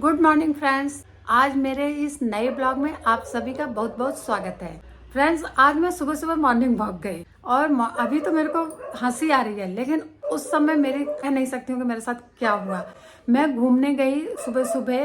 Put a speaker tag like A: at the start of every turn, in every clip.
A: Good morning friends, आज मेरे इस नए ब्लॉग में आप सभी का बहुत बहुत स्वागत है। फ्रेंड्स, आज मैं सुबह सुबह मॉर्निंग वॉक गई और अभी तो मेरे को हंसी आ रही है, लेकिन उस समय मेरे कह नहीं सकती हूँ कि मेरे साथ क्या हुआ। मैं घूमने गई सुबह सुबह,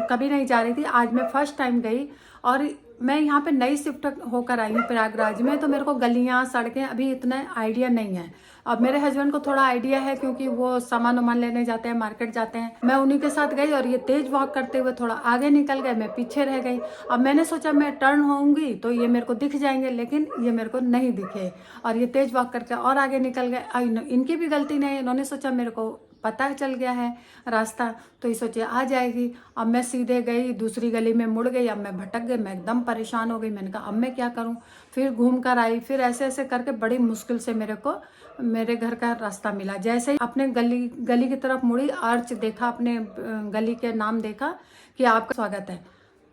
A: कभी नहीं जा रही थी, आज मैं फर्स्ट टाइम गई और मैं यहाँ पे नई शिफ्ट होकर आई हूँ प्रयागराज में, तो मेरे को गलियाँ सड़कें अभी इतना आइडिया नहीं है। अब मेरे हस्बैंड को थोड़ा आइडिया है क्योंकि वो सामान वामान लेने जाते हैं, मार्केट जाते हैं। मैं उन्हीं के साथ गई और ये तेज वॉक करते हुए थोड़ा आगे निकल गए, मैं पीछे रह गई। अब मैंने सोचा मैं टर्न होऊंगी तो ये मेरे को दिख जाएंगे, लेकिन ये मेरे को नहीं दिखे और ये तेज वॉक करके और आगे निकल गए। इनकी भी गलती नहीं, इन्होंने सोचा मेरे को पता चल गया है रास्ता, तो ये सोचे आ जाएगी। अब मैं सीधे गई, दूसरी गली में मुड़ गई, अब मैं भटक गई, मैं एकदम परेशान हो गई। मैंने कहा अब मैं क्या करूं, फिर घूम कर आई, फिर ऐसे ऐसे करके बड़ी मुश्किल से मेरे को मेरे घर का रास्ता मिला। जैसे ही अपने गली की तरफ मुड़ी, आर्च देखा, अपने गली के नाम देखा कि आपका स्वागत है,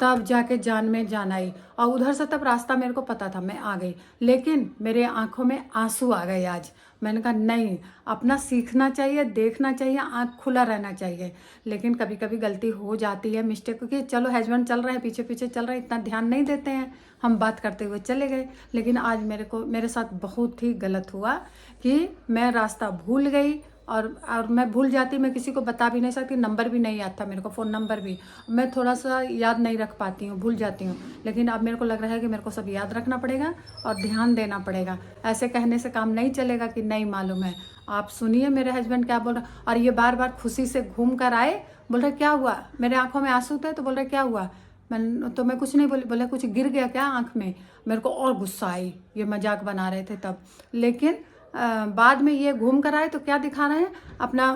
A: तब जाके जान में जान आई। और उधर से तब रास्ता मेरे को पता था, मैं आ गई, लेकिन मेरे आंखों में आंसू आ गए आज। मैंने कहा नहीं, अपना सीखना चाहिए, देखना चाहिए, आंख खुला रहना चाहिए। लेकिन कभी कभी गलती हो जाती है, मिस्टेक, क्योंकि चलो हस्बैंड चल रहे हैं, पीछे पीछे चल रहे हैं, इतना ध्यान नहीं देते हैं, हम बात करते हुए चले गए। लेकिन आज मेरे साथ बहुत ही गलत हुआ कि मैं रास्ता भूल गई और मैं भूल जाती, मैं किसी को बता भी नहीं सकती, नंबर भी नहीं याद था मेरे को, फ़ोन नंबर भी मैं थोड़ा सा याद नहीं रख पाती हूँ, भूल जाती हूँ। लेकिन अब मेरे को लग रहा है कि मेरे को सब याद रखना पड़ेगा और ध्यान देना पड़ेगा। ऐसे कहने से काम नहीं चलेगा कि नहीं मालूम है। आप सुनिए मेरे हस्बैंड क्या बोल रहे, और ये बार बार खुशी से घूम कर आए, बोल रहे क्या हुआ, मेरे आंखों में आंसू थे तो बोल रहे क्या हुआ। मैं कुछ नहीं बोली, बोले कुछ गिर गया क्या आंख में। मेरे को और गुस्सा आई, ये मजाक बना रहे थे तब। लेकिन बाद में ये घूम कर आए तो क्या दिखा रहे हैं, अपना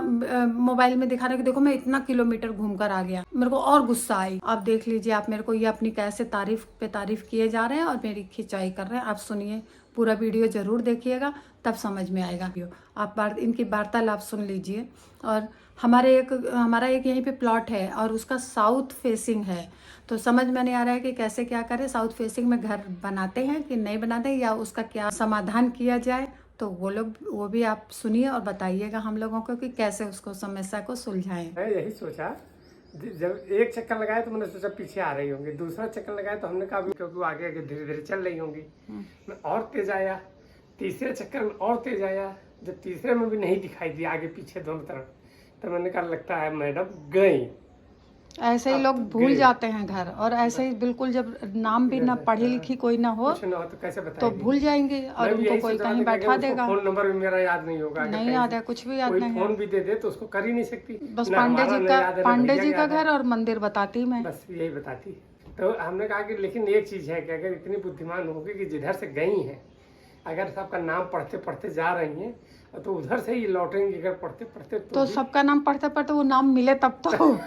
A: मोबाइल में दिखा रहे हैं कि देखो मैं इतना किलोमीटर घूम कर आ गया। मेरे को और गुस्सा आई। आप देख लीजिए, आप मेरे को ये अपनी कैसे तारीफ पे तारीफ किए जा रहे हैं और मेरी खिंचाई कर रहे हैं। आप सुनिए, पूरा वीडियो जरूर देखिएगा, तब समझ में आएगा। आप इनकी वार्तालाप सुन लीजिए। और हमारा एक यहीं पे प्लॉट है और उसका साउथ फेसिंग है, तो समझ में नहीं आ रहा है कि कैसे क्या करें। साउथ फेसिंग में घर बनाते हैं कि नहीं बनाते हैं, या उसका क्या समाधान किया जाए, तो वो भी आप सुनिए और बताइएगा हम लोगों को कि कैसे उसको समस्या को सुलझाएं।
B: मैं यही सोचा, जब एक चक्कर लगाया तो मैंने सोचा पीछे आ रही होंगी, दूसरा चक्कर लगाया तो हमने कहा क्योंकि वो आगे आगे धीरे धीरे चल रही होंगी, मैं और तेज आया, तीसरे चक्कर में और तेज आया। जब तीसरे में भी नहीं दिखाई दिया आगे पीछे दोनों तरफ, तो मैंने कहा लगता है मैडम गई।
A: ऐसे ही लोग भूल जाते हैं घर, और ऐसे ही बिल्कुल जब नाम भी ना पढ़ी लिखी कोई ना हो
B: तो कैसे
A: तो भूल जाएंगे, और उनको कोई कहीं बैठा देगा।
B: फोन नंबर भी मेरा याद नहीं होगा,
A: नहीं याद है, कुछ भी याद नहीं है।
B: फोन भी दे दे तो उसको कर ही नहीं सकती।
A: बस पांडे जी का घर और मंदिर बताती मैं,
B: बस यही बताती। तो हमने कहा कि लेकिन एक चीज है कि अगर इतनी बुद्धिमान होगी कि जिधर से गई हैं, अगर सबका नाम पढ़ते पढ़ते जा रही हैं तो उधर से ही लौटेंगी। अगर पढ़ते पढ़ते
A: तो सबका नाम पढ़ते पढ़ते वो नाम मिले तब तो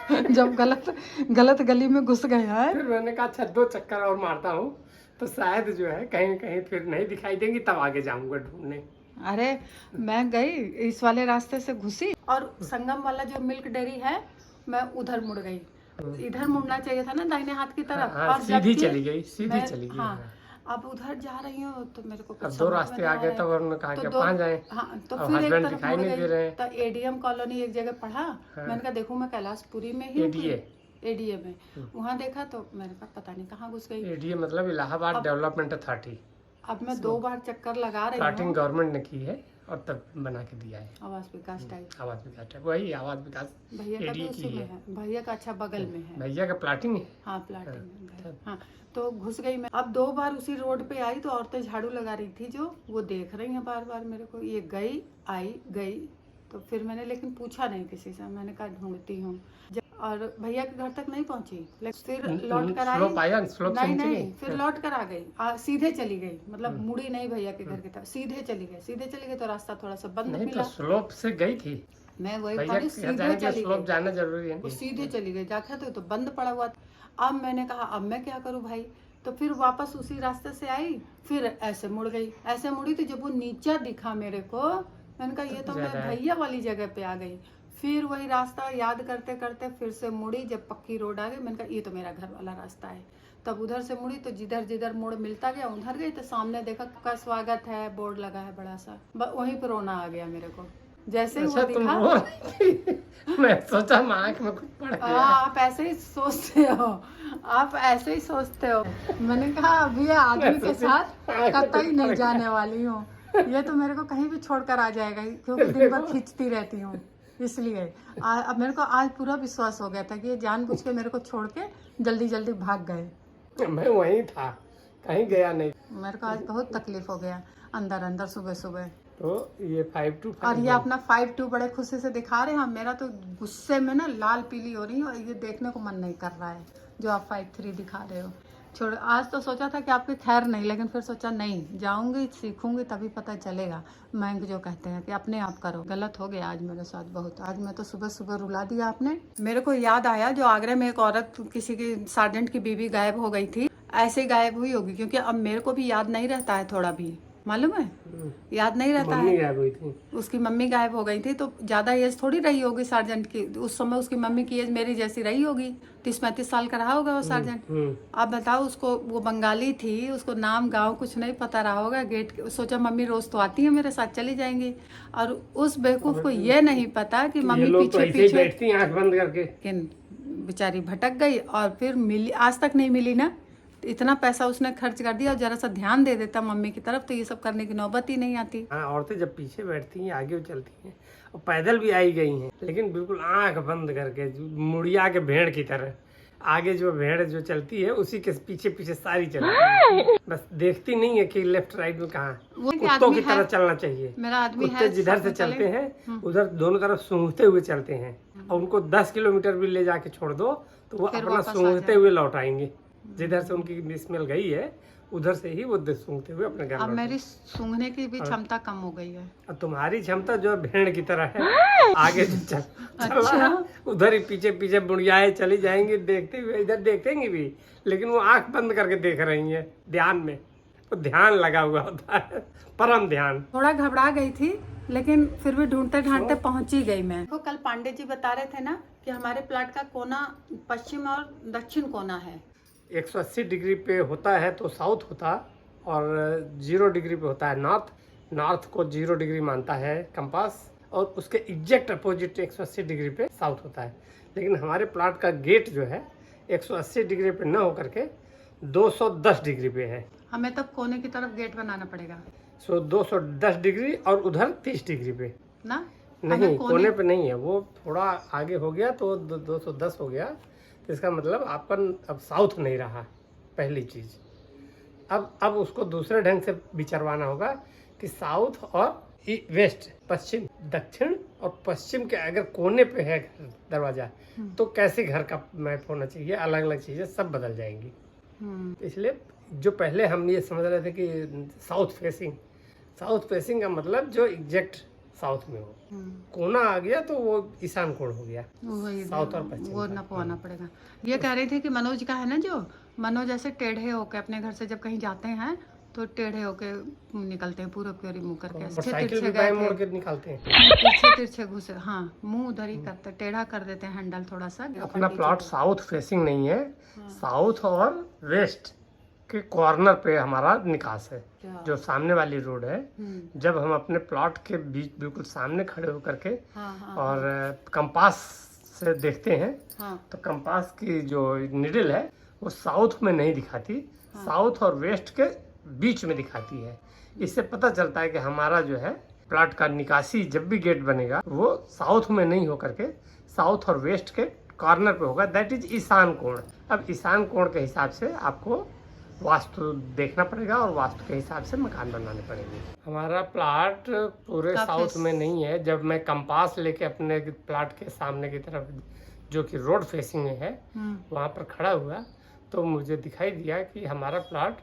A: जब गलत गली में घुस गए हैं।
B: फिर मैंने कहा अच्छा 2 चक्कर और मारता हूँ तो शायद जो है कहीं कहीं फिर नहीं दिखाई देंगी, तब आगे जाऊंगा ढूंढने।
A: अरे मैं गई इस वाले रास्ते से घुसी और संगम वाला जो मिल्क डेयरी है, मैं उधर मुड़ गई। इधर मुड़ना चाहिए था ना, दाहिने हाथ की तरफ।
B: हाँ,
A: और
B: सीधी चली गई, सीधी चली गई।
A: हाँ, अब उधर जा रही हूँ तो मेरे को
B: अब 2 रास्ते आ गए, तब उन्होंने कहा कि कहाँ जाए।
A: हाँ, तो
B: अब
A: फिर एक
B: हस्बैंड
A: तरफ
B: दिखाई
A: मुड़
B: नहीं दे रहे
A: गई,
B: हैं।
A: तो एडीएम कॉलोनी एक जगह पढ़ा।
B: हाँ।
A: मैंने कहा देखो मैं कैलाशपुरी में ही एडीए में, वहाँ देखा तो मैंने कहा पता नहीं कहाँ घुस गई।
B: एडीए मतलब इलाहाबाद डेवलपमेंट अथॉरिटी।
A: अब मैं 2 बार चक्कर लगा रही
B: स्टार्टिंग गवर्नमेंट ने की है और तब बना के दिया है।
A: आवास विकास टाइप,
B: आवास विकास टाइप, वही आवास विकास
A: भैया का तो उसी में है, भैया का अच्छा बगल में है,
B: भैया का प्लाटिंग है।
A: हाँ प्लाटिंग। हाँ, तो घुस गई मैं। अब 2 बार उसी रोड पे आई तो औरतें झाड़ू लगा रही थी, जो वो देख रही हैं बार बार मेरे को, ये गई आई गई। तो फिर मैंने लेकिन पूछा नहीं किसी से, मैंने कहा ढूंढती हूँ। और भैया के घर तक नहीं पहुंची, फिर लौट कर आई। नहीं, फिर लौट कर आ गई, सीधे चली गई, मतलब मुड़ी नहीं भैया के घर की तरफ, सीधे चली गई तो रास्ता थोड़ा सा बंद मिला।
B: तो स्लोप से गई थी,
A: मैं वही
B: सीधे चली गई, जाना जरूरी है।
A: सीधे चली गई, जाकर तो बंद पड़ा हुआ था। अब मैंने कहा अब मैं क्या करूं भाई, तो फिर वापस उसी रास्ते से आई, फिर ऐसे मुड़ गई। ऐसे मुड़ी तो जब वो नीचा दिखा मेरे को, मैंने कहा ये तो मैं भैया वाली जगह पे आ गई। फिर वही रास्ता याद करते करते फिर से मुड़ी, जब पक्की रोड आ गई, मैंने कहा ये तो मेरा घर वाला रास्ता है। तब उधर से मुड़ी तो जिधर जिधर मोड़ मिलता गया उधर गई, तो सामने देखा का स्वागत है बोर्ड लगा है बड़ा सा, वहीं पर रोना आ गया मेरे को। जैसे ही
B: अच्छा
A: वो
B: तुम
A: दिखा,
B: रो रही थी। मैं सोचा मैं आँख में कुछ पड़ गया।
A: आप ऐसे ही सोचते हो, आप ऐसे ही सोचते हो। मैंने कहा अभी ये आदमी के साथ कतई नहीं जाने वाली हूँ, ये तो मेरे को कहीं भी छोड़कर आ जाएगा, क्योंकि दिन भर खींचती रहती हूँ। इसलिए अब मेरे को आज पूरा विश्वास हो गया था कि ये जानबूझ के मेरे को छोड़ के जल्दी जल्दी भाग गए।
B: मैं वहीं था, कहीं गया नहीं।
A: मेरे को आज बहुत तकलीफ हो गया अंदर अंदर सुबह सुबह।
B: तो ये 525
A: और ये अपना 5-2 बड़े खुशी से दिखा रहे हैं। मेरा तो गुस्से में ना लाल पीली हो रही है और ये देखने को मन नहीं कर रहा है जो आप 5-3 दिखा रहे हो। छोड़, आज तो सोचा था कि आपकी खैर नहीं, लेकिन फिर सोचा नहीं, जाऊंगी सीखूंगी तभी पता चलेगा। मैं जो कहते हैं कि अपने आप करो। गलत हो गया आज मेरे साथ बहुत। आज मैं तो सुबह सुबह रुला दिया आपने। मेरे को याद आया जो आगरा में एक औरत किसी की सार्जेंट की बीवी गायब हो गई थी, ऐसे ही गायब हुई होगी, क्योंकि अब मेरे को भी याद नहीं रहता है थोड़ा भी, मालूम है, याद नहीं रहता
B: मम्मी
A: है।
B: गायब हुई थी।
A: उसकी मम्मी गायब हो गई थी, तो ज्यादा एज थोड़ी रही होगी सार्जेंट की। उस समय उसकी मम्मी की एज मेरी जैसी रही होगी, 30-35 साल का रहा होगा वो सार्जेंट। आप बताओ, उसको, वो बंगाली थी, उसको नाम गांव कुछ नहीं पता रहा होगा। सोचा मम्मी रोज तो आती है मेरे साथ, चली जाएंगी। और उस बेवकूफ को ये नहीं पता कि
B: ये
A: मम्मी
B: लोग तो
A: पीछे
B: ऐसे ही
A: पीछे,
B: बैठती हैं आंख बंद करके।
A: लेकिन बेचारी भटक गई और फिर मिली, आज तक नहीं मिली ना। इतना पैसा उसने खर्च कर दिया, और जरा सा ध्यान दे देता मम्मी की तरफ तो ये सब करने की नौबत ही नहीं आती।
B: हाँ, औरतें जब पीछे बैठती हैं आगे चलती हैं, और पैदल भी आई गई हैं, लेकिन बिल्कुल आंख बंद करके, मुड़िया के भेड़ की तरह। आगे जो भेड़ जो चलती है उसी के पीछे पीछे सारी चलती है, बस देखती नहीं है कि लेफ्ट राइट में कहाँ। कुत्तों की तरह चलना चाहिए।
A: मेरा आदमी
B: कुत्ते
A: है,
B: जिधर से चलते हैं उधर दोनों तरफ सूंघते हुए चलते हैं, और उनको 10 किलोमीटर भी ले जाके छोड़ दो तो वो अपना सूंघते हुए लौट आएंगे। जिधर से उनकी स्मेल गई है उधर से ही वो सूंघते हुए अपने घर
A: अब
B: लौट
A: मेरी सूंघने की भी क्षमता कम हो गई है।
B: और तुम्हारी क्षमता जो है भेड़ की तरह है, आगे जो चला उधर ही पीछे पीछे बुढ़ियाएं चली जाएंगी, देखते हुए इधर देखेंगी भी, लेकिन वो आंख बंद करके देख रही हैं ध्यान में। तो ध्यान लगा हुआ होता है, परम ध्यान।
A: थोड़ा घबरा गई थी, लेकिन फिर भी ढूंढते ढांढते पहुंच ही गई मैं। तो कल पांडे जी बता रहे थे ना कि हमारे प्लाट का कोना पश्चिम और दक्षिण कोना है।
B: 180 डिग्री पे होता है तो साउथ होता, और 0 डिग्री पे होता है नॉर्थ। नॉर्थ को 0 डिग्री मानता है कंपास, और उसके एग्जैक्ट अपोजिट 180 डिग्री पे साउथ होता है। लेकिन हमारे प्लाट का गेट जो है 180 डिग्री पे न होकर के 210 डिग्री पे है।
A: हमें तब कोने की तरफ गेट बनाना पड़ेगा।
B: सो 210 डिग्री और उधर 30 डिग्री पे
A: ना,
B: नहीं, कोने पे नहीं है, वो थोड़ा आगे हो गया तो 210 हो गया। तो इसका मतलब अपन अब साउथ नहीं रहा, पहली चीज। अब उसको दूसरे ढंग से विचारवाना होगा कि साउथ और वेस्ट, पश्चिम, दक्षिण और पश्चिम के अगर कोने पे है दरवाजा, तो कैसे घर का मैप होना चाहिए, अलग अलग चीजें सब बदल जाएंगी। तो इसलिए जो पहले हम ये समझ रहे थे कि साउथ फेसिंग का मतलब जो एग्जैक्ट साउथ में हो, कोना आ गया तो वो ईशान कोण हो गया, साउथ और पश्चिम।
A: वो नपवाना पड़ेगा। ये कह रही थी कि मनोज का है ना, जो मनोज ऐसे टेढ़े होके अपने घर से जब कहीं जाते हैं तो टेढ़े होके निकलते हैं, पूरे पूरी मुंह करके।
B: और साइकिल भी बाएं मोड़ के निकालते हैं,
A: तिरछे तिरछे घुसे, हाँ, मुंह उधर ही करते, टेढ़ा कर देते हैं हैंडल थोड़ा सा।
B: अपना प्लॉट साउथ फेसिंग नहीं है, साउथ और वेस्ट के कॉर्नर पे हमारा निकास है। जो सामने वाली रोड है, जब हम अपने प्लॉट के बीच बिल्कुल सामने खड़े होकर के और कंपास से देखते हैं, तो कंपास की जो निडल है वो साउथ में नहीं दिखाती, साउथ और वेस्ट के बीच में दिखाती है। इससे पता चलता है कि हमारा जो है प्लॉट का निकासी जब भी गेट बनेगा वो साउथ में नहीं होकर के साउथ और वेस्ट के कॉर्नर पे होगा, दैट इज ईशान कोण। अब ईशान कोण के हिसाब से आपको वास्तु देखना पड़ेगा और वास्तु के हिसाब से मकान बनाने पड़ेंगे। हमारा प्लाट पूरे साउथ में नहीं है। जब मैं कंपास लेके अपने प्लाट के सामने की तरफ, जो कि रोड फेसिंग में है, वहाँ पर खड़ा हुआ तो मुझे दिखाई दिया कि हमारा प्लाट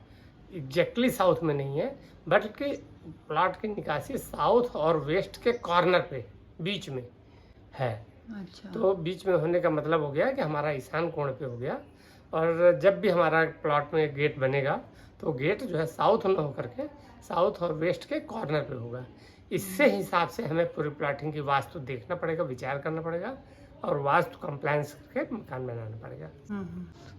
B: एग्जैक्टली साउथ में नहीं है, बल्कि प्लाट की निकासी साउथ और वेस्ट के कॉर्नर पे बीच में है।
A: अच्छा।
B: तो बीच में होने का मतलब हो गया कि हमारा ईशान कोण पे हो गया। और जब भी हमारा प्लॉट में गेट बनेगा तो गेट जो है साउथ न होकर के साउथ और वेस्ट के कॉर्नर पे होगा। इससे हिसाब से हमें पूरी प्लॉटिंग की वास्तु देखना पड़ेगा, विचार करना पड़ेगा, और वास्तु कंप्लायंस करके मकान बनाना पड़ेगा।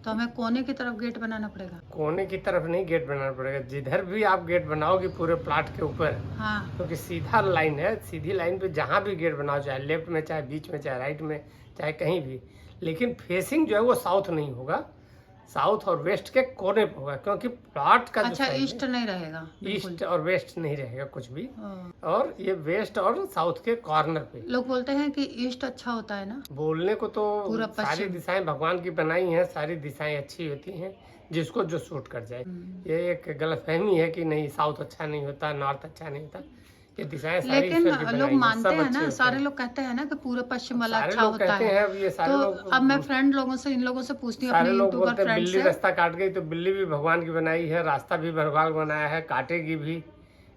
A: तो हमें कोने की तरफ गेट बनाना पड़ेगा?
B: कोने की तरफ नहीं गेट बनाना पड़ेगा, जिधर भी आप गेट बनाओगे पूरे प्लाट के ऊपर,
A: हाँ।
B: क्योंकि सीधा लाइन है, सीधी लाइन पे जहाँ भी गेट बनाओ, चाहे लेफ्ट में, चाहे बीच में, चाहे राइट में, चाहे कहीं भी, लेकिन फेसिंग जो है वो साउथ नहीं होगा, साउथ और वेस्ट के कोने पे होगा, क्योंकि प्लाट का
A: अच्छा, ईस्ट नहीं रहेगा?
B: ईस्ट और वेस्ट नहीं रहेगा कुछ भी,
A: हाँ।
B: और ये वेस्ट और साउथ के कॉर्नर पे।
A: लोग बोलते हैं कि ईस्ट अच्छा होता है ना?
B: बोलने को तो
A: पूरा
B: सारी
A: पश्चिम।
B: दिशाएं भगवान की बनाई हैं, सारी दिशाएं अच्छी होती हैं, जिसको जो सूट कर जाए। ये एक गलतफहमी है कि नहीं साउथ अच्छा नहीं होता, नॉर्थ अच्छा नहीं होता, ये दिशाएं सारी
A: लेकिन
B: ईश्वर की बनाई
A: लोग
B: हैं,
A: मानते
B: सब
A: हैं
B: अच्छे
A: ना,
B: होते
A: सारे
B: हैं।
A: लोग कहते हैं ना कि पूरा पश्चिम वाला
B: सारे
A: अच्छा
B: लोग
A: होता
B: कहते
A: है।
B: हैं, अब ये सारे
A: तो
B: लोग,
A: अब मैं फ्रेंड लोगों से, इन लोगों से पूछती हूँ,
B: सारे
A: अपने
B: लोग
A: यूट्यूबर
B: बोलते हैं
A: फ्रेंड
B: बिल्ली
A: से।
B: रास्ता काट गई, तो बिल्ली भी भगवान की बनाई है, रास्ता भी भगवान बनाया है, काटेगी भी,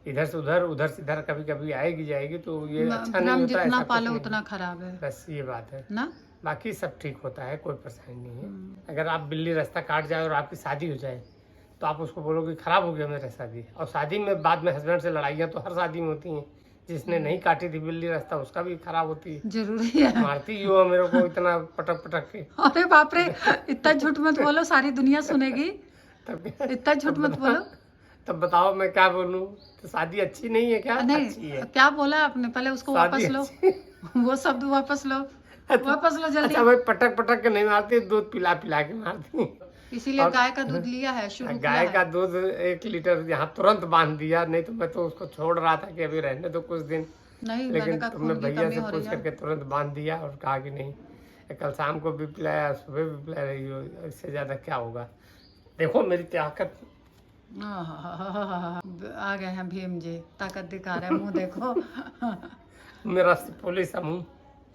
B: इधर से उधर, उधर से इधर, कभी कभी आएगी जाएगी, तो ये अच्छा नहीं
A: भ्रम
B: होता,
A: जितना
B: ऐसा कुछ
A: पालो
B: नहीं।
A: उतना खराब है
B: बस ये बात है
A: ना?
B: बाकी सब ठीक होता है, कोई परेशानी नहीं है। अगर आप बिल्ली रास्ता काट जाए और आपकी शादी हो जाए, तो आप उसको बोलोगे खराब हो गया मेरा शादी, और शादी में बाद में हस्बैंड से लड़ाइयाँ तो हर शादी में होती हैं, जिसने नहीं काटी थी बिल्ली रास्ता उसका भी खराब होती है।
A: जरूरी है।
B: मारती ही हो मेरे को इतना पटक पटक के,
A: अरे बाप रे, इतना झूठ मत बोलो, सारी दुनिया सुनेगी।
B: तब
A: इतना झूठ मत बोलो।
B: तब बताओ मैं क्या बोलूं, तो शादी अच्छी नहीं है क्या?
A: नहीं,
B: अच्छी है
A: क्या बोला आपने? पहले उसको वापस
B: शादी
A: लो,
B: अच्छी।
A: वो शब्द वापस लो, वापस लो जल्दी।
B: अच्छा भाई, पटक पटक के नहीं मारती, दूध पिला पिला के मारती।
A: इसीलिए
B: और-
A: गाय का दूध लिया है, शुरू किया
B: गाय
A: है।
B: का दूध 1 लीटर यहाँ तुरंत बांध दिया, नहीं तो मैं तो उसको छोड़ रहा था कि अभी रहने दो कुछ दिन,
A: नहीं, मैंने
B: लेकिन
A: कहा
B: तुमने
A: खून की
B: भैया
A: कमी
B: से
A: हो
B: पूछ
A: रही है।
B: करके तुरंत बांध दिया और कहा कि नहीं, कल शाम को भी पिलाया, सुबह भी पिला रही हो, इससे ज्यादा क्या होगा। देखो मेरी ताकत,
A: आ गए हैं भीम जी, ताकत दिखा रहे हैं, मुंह देखो।
B: मेरा पुलिस समूह।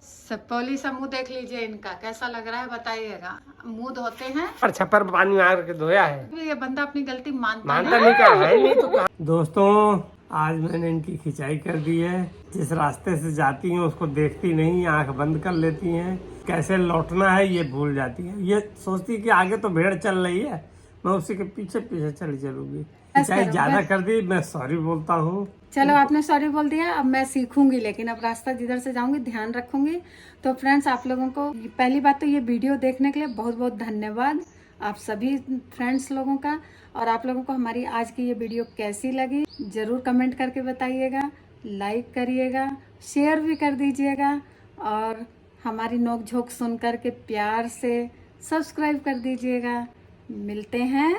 A: सपोली सा मुंह देख लीजिए इनका, कैसा लग रहा है बताइएगा। मुंह धोते हैं,
B: पर छप्पर पानी मार के धोया है,
A: ये बंदा अपनी गलती मानता
B: मानता
A: है।
B: नहीं क्या है, नहीं तो कहा। दोस्तों आज मैंने इनकी खिंचाई कर दी है, जिस रास्ते से जाती हैं उसको देखती नहीं, आंख बंद कर लेती हैं, कैसे लौटना है ये भूल जाती हैं, ये सोचती कि आगे तो भेड़ चल रही है, मैं उसी के पीछे पीछे चली चलूंगी। खिंचाई ज्यादा कर दी, मैं सॉरी बोलता हूँ।
A: चलो आपने सॉरी बोल दिया, अब मैं सीखूंगी, लेकिन अब रास्ता जिधर से जाऊंगी ध्यान रखूंगी। तो फ्रेंड्स, आप लोगों को पहली बात तो ये वीडियो देखने के लिए बहुत बहुत धन्यवाद आप सभी फ्रेंड्स लोगों का। और आप लोगों को हमारी आज की ये वीडियो कैसी लगी जरूर कमेंट करके बताइएगा, लाइक करिएगा, शेयर भी कर दीजिएगा, और हमारी नोक झोंक सुन करके प्यार से सब्सक्राइब कर दीजिएगा। मिलते हैं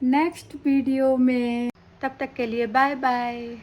A: नेक्स्ट वीडियो में, तब तक के लिए बाय बाय।